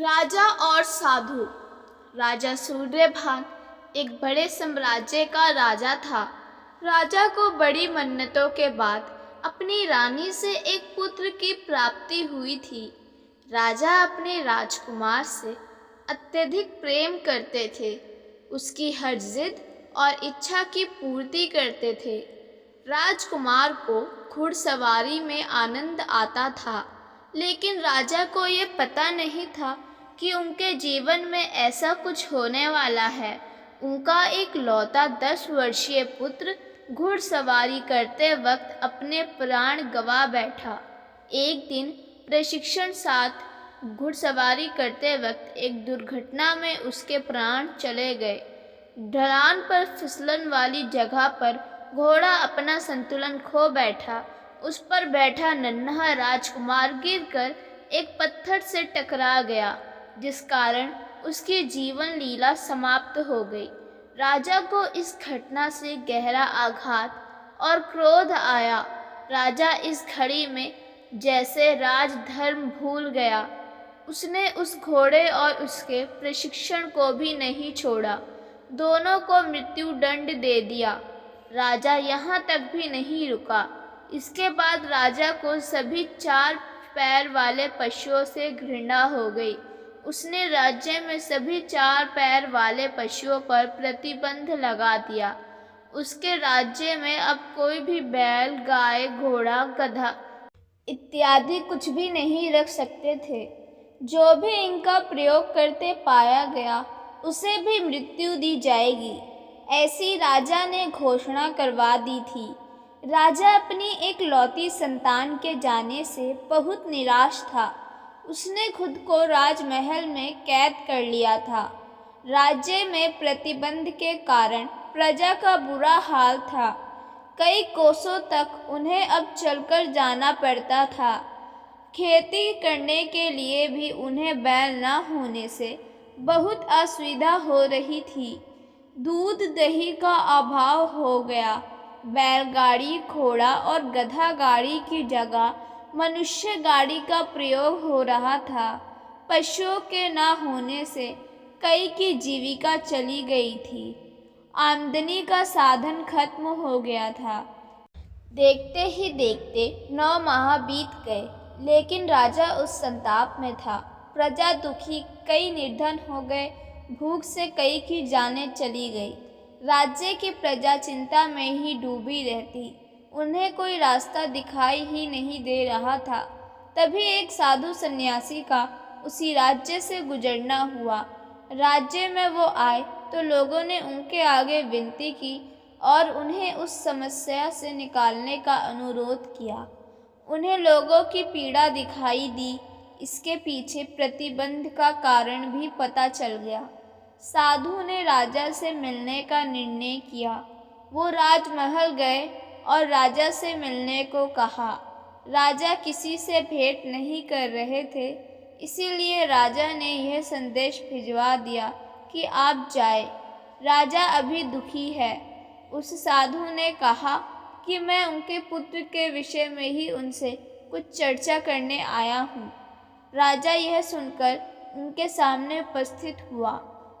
राजा और साधु। राजा सूर्यभान एक बड़े साम्राज्य का राजा था। राजा को बड़ी मन्नतों के बाद अपनी रानी से एक पुत्र की प्राप्ति हुई थी। राजा अपने राजकुमार से अत्यधिक प्रेम करते थे, उसकी हर जिद और इच्छा की पूर्ति करते थे। राजकुमार को घुड़सवारी में आनंद आता था, लेकिन राजा को ये पता नहीं था कि उनके जीवन में ऐसा कुछ होने वाला है। उनका एक लौता 10 वर्षीय पुत्र घुड़सवारी करते वक्त अपने प्राण गंवा बैठा। एक दिन प्रशिक्षण साथ घुड़सवारी करते वक्त एक दुर्घटना में उसके प्राण चले गए। ढलान पर फिसलन वाली जगह पर घोड़ा अपना संतुलन खो बैठा। उस पर बैठा नन्हा राजकुमार गिरकर एक पत्थर से टकरा गया, जिस कारण उसकी जीवन लीला समाप्त हो गई। राजा को इस घटना से गहरा आघात और क्रोध आया। राजा इस घड़ी में जैसे राजधर्म भूल गया। उसने उस घोड़े और उसके प्रशिक्षण को भी नहीं छोड़ा, दोनों को मृत्यु दंड दे दिया। राजा यहाँ तक भी नहीं रुका। इसके बाद राजा को सभी 4 पैर वाले पशुओं से घृणा हो गई। उसने राज्य में सभी 4 पैर वाले पशुओं पर प्रतिबंध लगा दिया। उसके राज्य में अब कोई भी बैल, गाय, घोड़ा, गधा इत्यादि कुछ भी नहीं रख सकते थे। जो भी इनका प्रयोग करते पाया गया, उसे भी मृत्यु दी जाएगी, ऐसी राजा ने घोषणा करवा दी थी। राजा अपनी एक लौती संतान के जाने से बहुत निराश था। उसने खुद को राजमहल में कैद कर लिया था। राज्य में प्रतिबंध के कारण प्रजा का बुरा हाल था। कई कोसों तक उन्हें अब चलकर जाना पड़ता था। खेती करने के लिए भी उन्हें बैल न होने से बहुत असुविधा हो रही थी। दूध दही का अभाव हो गया। बैलगाड़ी, घोड़ा और गधा गाड़ी की जगह मनुष्य गाड़ी का प्रयोग हो रहा था। पशुओं के न होने से कई की जीविका चली गई थी। आमदनी का साधन खत्म हो गया था। देखते ही देखते 9 माह बीत गए, लेकिन राजा उस संताप में था। प्रजा दुखी, कई निर्धन हो गए। भूख से कई की जानें चली गई। राज्य की प्रजा चिंता में ही डूबी रहती। उन्हें कोई रास्ता दिखाई ही नहीं दे रहा था। तभी एक साधु सन्यासी का उसी राज्य से गुजरना हुआ। राज्य में वो आए तो लोगों ने उनके आगे विनती की और उन्हें उस समस्या से निकालने का अनुरोध किया। उन्हें लोगों की पीड़ा दिखाई दी। इसके पीछे प्रतिबंध का कारण भी पता चल गया। साधु ने राजा से मिलने का निर्णय किया। वो राजमहल गए और राजा से मिलने को कहा। राजा किसी से भेंट नहीं कर रहे थे, इसीलिए राजा ने यह संदेश भिजवा दिया कि आप जाए। राजा अभी दुखी है। उस साधु ने कहा कि मैं उनके पुत्र के विषय में ही उनसे कुछ चर्चा करने आया हूँ। राजा यह सुनकर उनके सामने उपस्थित हुआ।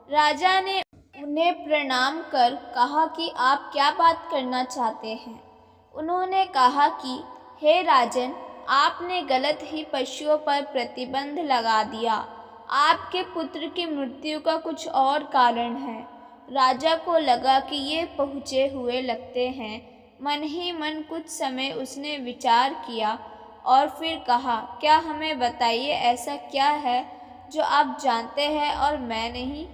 राजा ने उन्हें प्रणाम कर कहा कि आप क्या बात करना चाहते हैं। उन्होंने कहा कि हे राजन, आपने गलत ही पशुओं पर प्रतिबंध लगा दिया। आपके पुत्र की मृत्यु का कुछ और कारण है। राजा को लगा कि ये पहुँचे हुए लगते हैं। मन ही मन कुछ समय उसने विचार किया और फिर कहा, क्या हमें बताइए, ऐसा क्या है जो आप जानते हैं और मैं नहीं।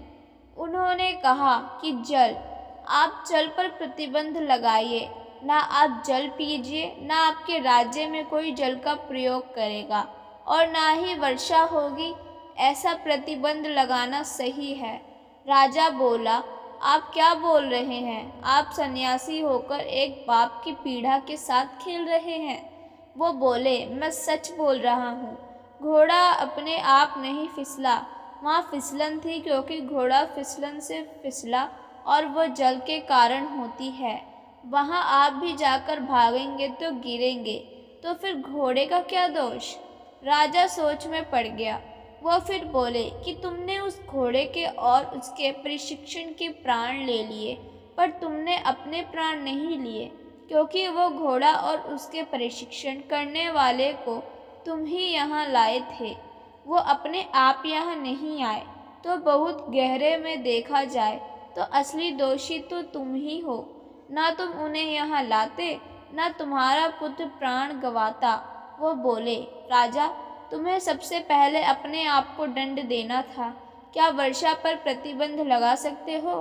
उन्होंने कहा कि जल। आप जल पर प्रतिबंध लगाइए। ना आप जल पीजिए, ना आपके राज्य में कोई जल का प्रयोग करेगा और ना ही वर्षा होगी। ऐसा प्रतिबंध लगाना सही है। राजा बोला, आप क्या बोल रहे हैं? आप सन्यासी होकर एक बाप की पीड़ा के साथ खेल रहे हैं। वो बोले, मैं सच बोल रहा हूँ। घोड़ा अपने आप नहीं फिसला, वहाँ फिसलन थी, क्योंकि घोड़ा फिसलन से फिसला और वो जल के कारण होती है। वहाँ आप भी जाकर भागेंगे तो गिरेंगे, तो फिर घोड़े का क्या दोष? राजा सोच में पड़ गया। वो फिर बोले कि तुमने उस घोड़े के और उसके प्रशिक्षण के प्राण ले लिए, पर तुमने अपने प्राण नहीं लिए, क्योंकि वो घोड़ा और उसके प्रशिक्षण करने वाले को तुम ही यहाँ लाए थे। वो अपने आप यहाँ नहीं आए। तो बहुत गहरे में देखा जाए तो असली दोषी तो तुम ही हो। ना तुम उन्हें यहाँ लाते, ना तुम्हारा पुत्र प्राण गंवाता। वो बोले, राजा, तुम्हें सबसे पहले अपने आप को दंड देना था। क्या वर्षा पर प्रतिबंध लगा सकते हो?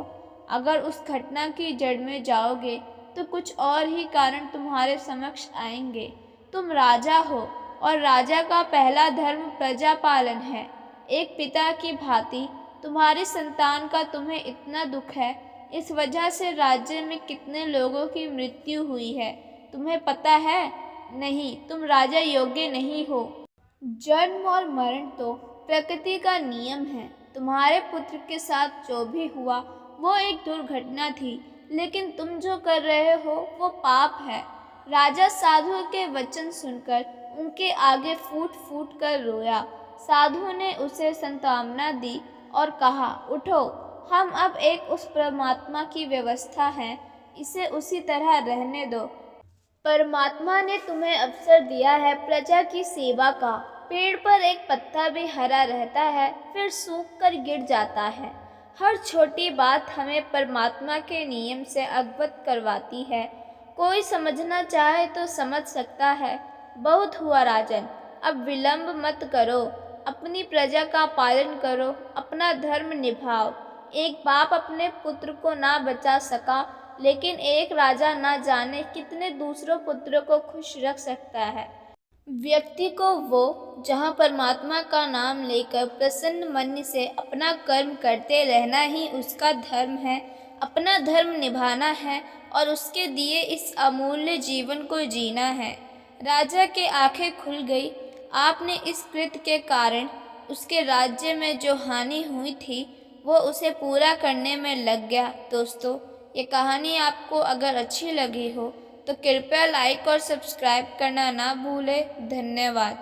अगर उस घटना की जड़ में जाओगे तो कुछ और ही कारण तुम्हारे समक्ष आएंगे। तुम राजा हो और राजा का पहला धर्म प्रजा पालन है। एक पिता की भांति तुम्हारी संतान का तुम्हें इतना दुख है। इस वजह से राज्य में कितने लोगों की मृत्यु हुई है, तुम्हें पता है? नहीं, तुम राजा योग्य नहीं हो। जन्म और मरण तो प्रकृति का नियम है। तुम्हारे पुत्र के साथ जो भी हुआ वो एक दुर्घटना थी, लेकिन तुम जो कर रहे हो वो पाप है। राजा साधु के वचन सुनकर उनके आगे फूट फूट कर रोया। साधु ने उसे सांत्वना दी और कहा, उठो, हम अब एक उस परमात्मा की व्यवस्था हैं, इसे उसी तरह रहने दो। परमात्मा ने तुम्हें अवसर दिया है प्रजा की सेवा का। पेड़ पर एक पत्ता भी हरा रहता है, फिर सूख कर गिर जाता है। हर छोटी बात हमें परमात्मा के नियम से अवगत करवाती है। कोई समझना चाहे तो समझ सकता है। बहुत हुआ राजन, अब विलंब मत करो। अपनी प्रजा का पालन करो, अपना धर्म निभाओ। एक बाप अपने पुत्र को ना बचा सका, लेकिन एक राजा ना जाने कितने दूसरों पुत्रों को खुश रख सकता है। व्यक्ति को वो जहाँ परमात्मा का नाम लेकर प्रसन्न मन से अपना कर्म करते रहना ही उसका धर्म है। अपना धर्म निभाना है और उसके दिए इस अमूल्य जीवन को जीना है। राजा के आंखें खुल गई। आपने इस कृत्य के कारण उसके राज्य में जो हानि हुई थी वो उसे पूरा करने में लग गया। दोस्तों, ये कहानी आपको अगर अच्छी लगी हो तो कृपया लाइक और सब्सक्राइब करना ना भूलें। धन्यवाद।